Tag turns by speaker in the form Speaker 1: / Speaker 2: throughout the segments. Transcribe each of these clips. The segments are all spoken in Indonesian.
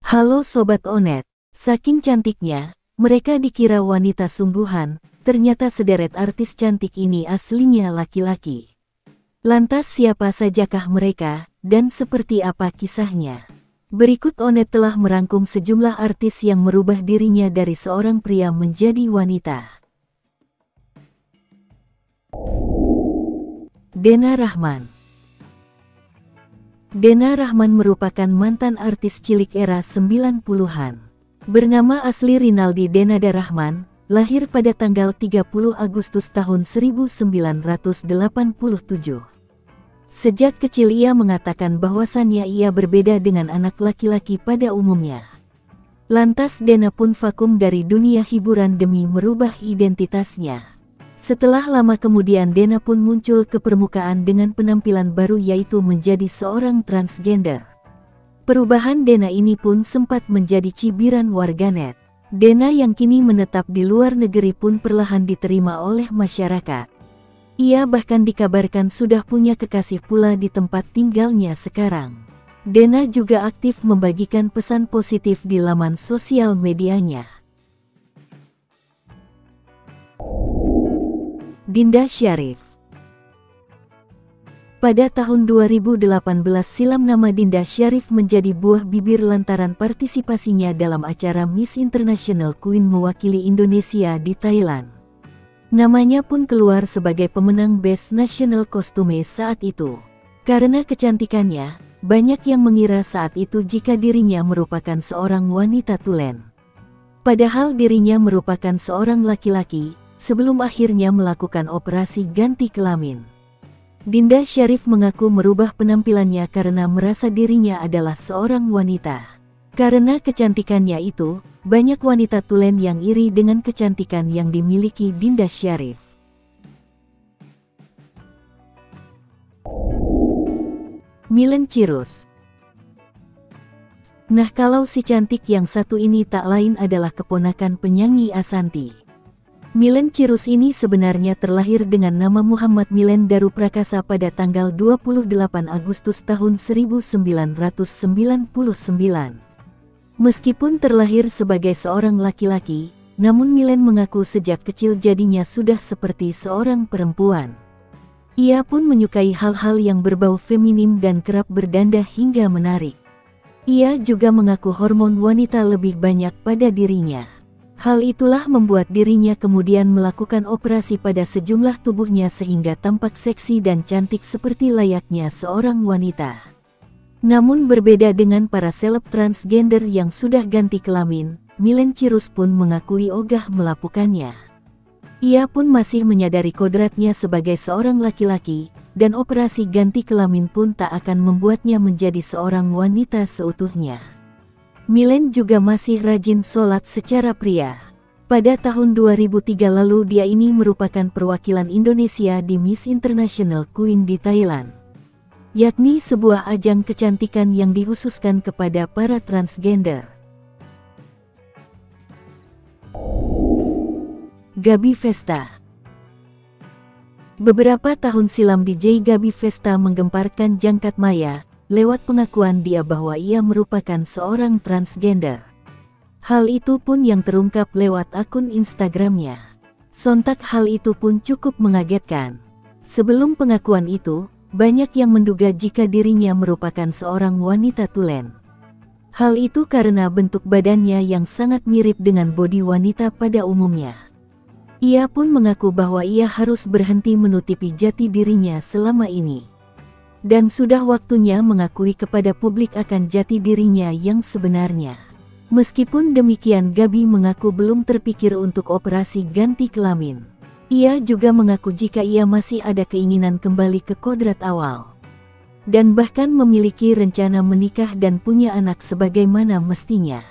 Speaker 1: Halo Sobat Onet, saking cantiknya, mereka dikira wanita sungguhan, ternyata sederet artis cantik ini aslinya laki-laki. Lantas siapa sajakah mereka, dan seperti apa kisahnya? Berikut Onet telah merangkum sejumlah artis yang merubah dirinya dari seorang pria menjadi wanita. Dena Rahman. Dena Rahman merupakan mantan artis cilik era 90-an. Bernama asli Rinaldi Denada Rahman, lahir pada tanggal 30 Agustus tahun 1987. Sejak kecil ia mengatakan bahwasannya ia berbeda dengan anak laki-laki pada umumnya. Lantas Dena pun vakum dari dunia hiburan demi merubah identitasnya. Setelah lama kemudian Dena pun muncul ke permukaan dengan penampilan baru yaitu menjadi seorang transgender. Perubahan Dena ini pun sempat menjadi cibiran warganet. Dena yang kini menetap di luar negeri pun perlahan diterima oleh masyarakat. Ia bahkan dikabarkan sudah punya kekasih pula di tempat tinggalnya sekarang. Dena juga aktif membagikan pesan positif di laman sosial medianya. Dinda Syarif. Pada tahun 2018 silam nama Dinda Syarif menjadi buah bibir lantaran partisipasinya dalam acara Miss International Queen mewakili Indonesia di Thailand. Namanya pun keluar sebagai pemenang Best National Costume saat itu. Karena kecantikannya, banyak yang mengira saat itu jika dirinya merupakan seorang wanita tulen. Padahal dirinya merupakan seorang laki-laki, sebelum akhirnya melakukan operasi ganti kelamin. Dinda Syarif mengaku merubah penampilannya karena merasa dirinya adalah seorang wanita. Karena kecantikannya itu, banyak wanita tulen yang iri dengan kecantikan yang dimiliki Dinda Syarif. Milen Cirus. Nah, kalau si cantik yang satu ini tak lain adalah keponakan penyanyi Ashanty. Milen Cirus ini sebenarnya terlahir dengan nama Muhammad Milen Daru Prakasa pada tanggal 28 Agustus tahun 1999. Meskipun terlahir sebagai seorang laki-laki, namun Milen mengaku sejak kecil jadinya sudah seperti seorang perempuan. Ia pun menyukai hal-hal yang berbau feminim dan kerap berdandah hingga menarik. Ia juga mengaku hormon wanita lebih banyak pada dirinya. Hal itulah membuat dirinya kemudian melakukan operasi pada sejumlah tubuhnya sehingga tampak seksi dan cantik seperti layaknya seorang wanita. Namun berbeda dengan para seleb transgender yang sudah ganti kelamin, Milen Cirus pun mengakui ogah melakukannya. Ia pun masih menyadari kodratnya sebagai seorang laki-laki, dan operasi ganti kelamin pun tak akan membuatnya menjadi seorang wanita seutuhnya. Milen juga masih rajin sholat secara pria. Pada tahun 2003 lalu dia ini merupakan perwakilan Indonesia di Miss International Queen di Thailand. Yakni sebuah ajang kecantikan yang dikhususkan kepada para transgender. Gaby Vesta. Beberapa tahun silam DJ Gaby Vesta menggemparkan jangkat maya, lewat pengakuan dia bahwa ia merupakan seorang transgender. Hal itu pun yang terungkap lewat akun Instagramnya. Sontak hal itu pun cukup mengagetkan. Sebelum pengakuan itu, banyak yang menduga jika dirinya merupakan seorang wanita tulen. Hal itu karena bentuk badannya yang sangat mirip dengan bodi wanita pada umumnya. Ia pun mengaku bahwa ia harus berhenti menutupi jati dirinya selama ini. Dan sudah waktunya mengakui kepada publik akan jati dirinya yang sebenarnya. Meskipun demikian Gaby mengaku belum terpikir untuk operasi ganti kelamin. Ia juga mengaku jika ia masih ada keinginan kembali ke kodrat awal. Dan bahkan memiliki rencana menikah dan punya anak sebagaimana mestinya.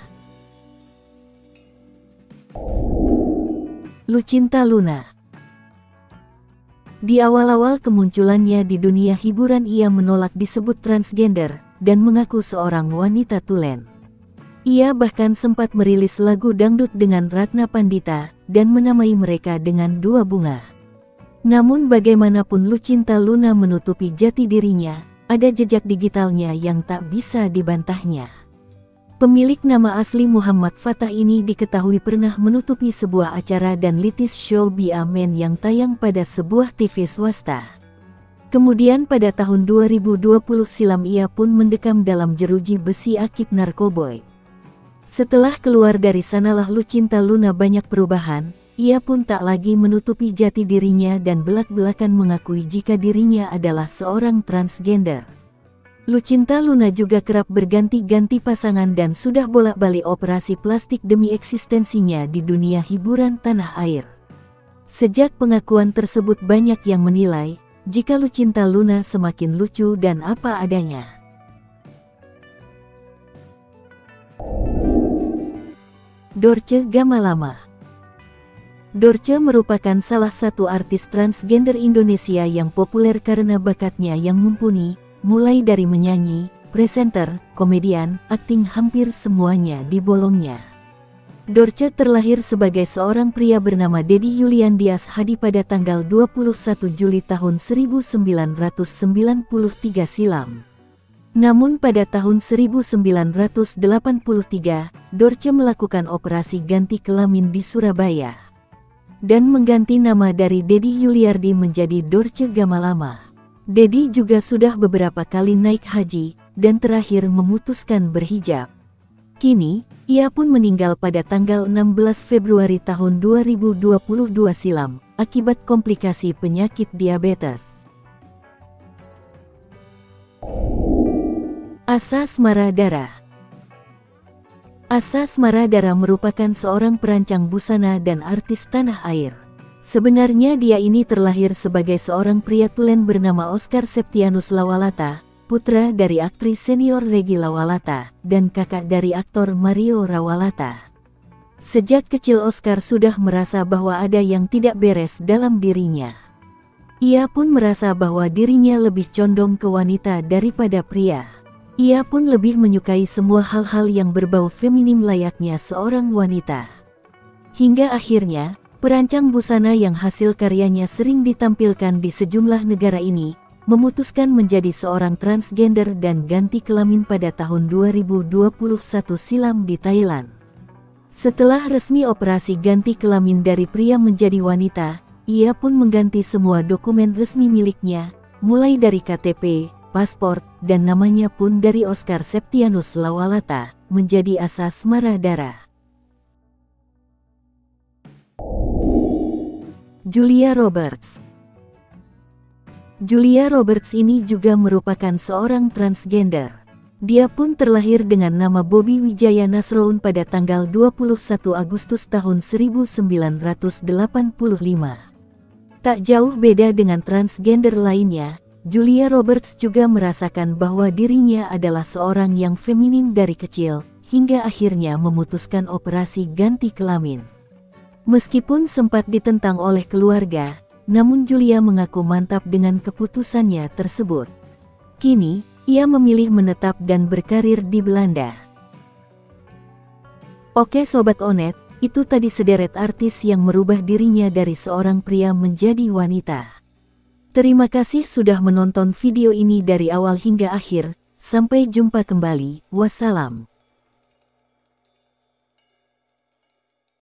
Speaker 1: Lucinta Luna. Di awal-awal kemunculannya di dunia hiburan ia menolak disebut transgender, dan mengaku seorang wanita tulen. Ia bahkan sempat merilis lagu dangdut dengan Ratna Pandita, dan menamai mereka dengan Dua Bunga. Namun bagaimanapun Lucinta Luna menutupi jati dirinya, ada jejak digitalnya yang tak bisa dibantahnya. Pemilik nama asli Muhammad Fatah ini diketahui pernah menutupi sebuah acara dan litis show Be A Man yang tayang pada sebuah TV swasta. Kemudian pada tahun 2020 silam ia pun mendekam dalam jeruji besi akibat narkoboy. Setelah keluar dari sanalah Lucinta Luna banyak perubahan, ia pun tak lagi menutupi jati dirinya dan belak-belakan mengakui jika dirinya adalah seorang transgender. Lucinta Luna juga kerap berganti-ganti pasangan dan sudah bolak-balik operasi plastik demi eksistensinya di dunia hiburan tanah air. Sejak pengakuan tersebut banyak yang menilai, jika Lucinta Luna semakin lucu dan apa adanya. Dorce Gamalama. Dorce merupakan salah satu artis transgender Indonesia yang populer karena bakatnya yang mumpuni, mulai dari menyanyi, presenter, komedian, akting hampir semuanya dibolongnya. Dorce terlahir sebagai seorang pria bernama Dedi Yulian Dias Hadi pada tanggal 21 Juli tahun 1993 silam. Namun pada tahun 1983, Dorce melakukan operasi ganti kelamin di Surabaya dan mengganti nama dari Dedi Yuliardi menjadi Dorce Gamalama. Dedi juga sudah beberapa kali naik haji, dan terakhir memutuskan berhijab. Kini, ia pun meninggal pada tanggal 16 Februari tahun 2022 silam, akibat komplikasi penyakit diabetes. Asa Smaradara. Asa Smaradara merupakan seorang perancang busana dan artis tanah air. Sebenarnya dia ini terlahir sebagai seorang pria tulen bernama Oscar Septianus Lawalata, putra dari aktris senior Regi Lawalata, dan kakak dari aktor Mario Rawalata. Sejak kecil Oscar sudah merasa bahwa ada yang tidak beres dalam dirinya. Ia pun merasa bahwa dirinya lebih condong ke wanita daripada pria. Ia pun lebih menyukai semua hal-hal yang berbau feminim layaknya seorang wanita. Hingga akhirnya, perancang busana yang hasil karyanya sering ditampilkan di sejumlah negara ini, memutuskan menjadi seorang transgender dan ganti kelamin pada tahun 2021 silam di Thailand. Setelah resmi operasi ganti kelamin dari pria menjadi wanita, ia pun mengganti semua dokumen resmi miliknya, mulai dari KTP, paspor, dan namanya pun dari Oscar Septianus Lawalata, menjadi Asa Smaradara. Julia Roberts. Julia Roberts ini juga merupakan seorang transgender. Dia pun terlahir dengan nama Bobby Wijaya Nasroun pada tanggal 21 Agustus tahun 1985. Tak jauh beda dengan transgender lainnya, Julia Roberts juga merasakan bahwa dirinya adalah seorang yang feminim dari kecil, hingga akhirnya memutuskan operasi ganti kelamin. Meskipun sempat ditentang oleh keluarga, namun Julia mengaku mantap dengan keputusannya tersebut. Kini, ia memilih menetap dan berkarir di Belanda. Oke Sobat Onet, itu tadi sederet artis yang merubah dirinya dari seorang pria menjadi wanita. Terima kasih sudah menonton video ini dari awal hingga akhir, sampai jumpa kembali, wassalam.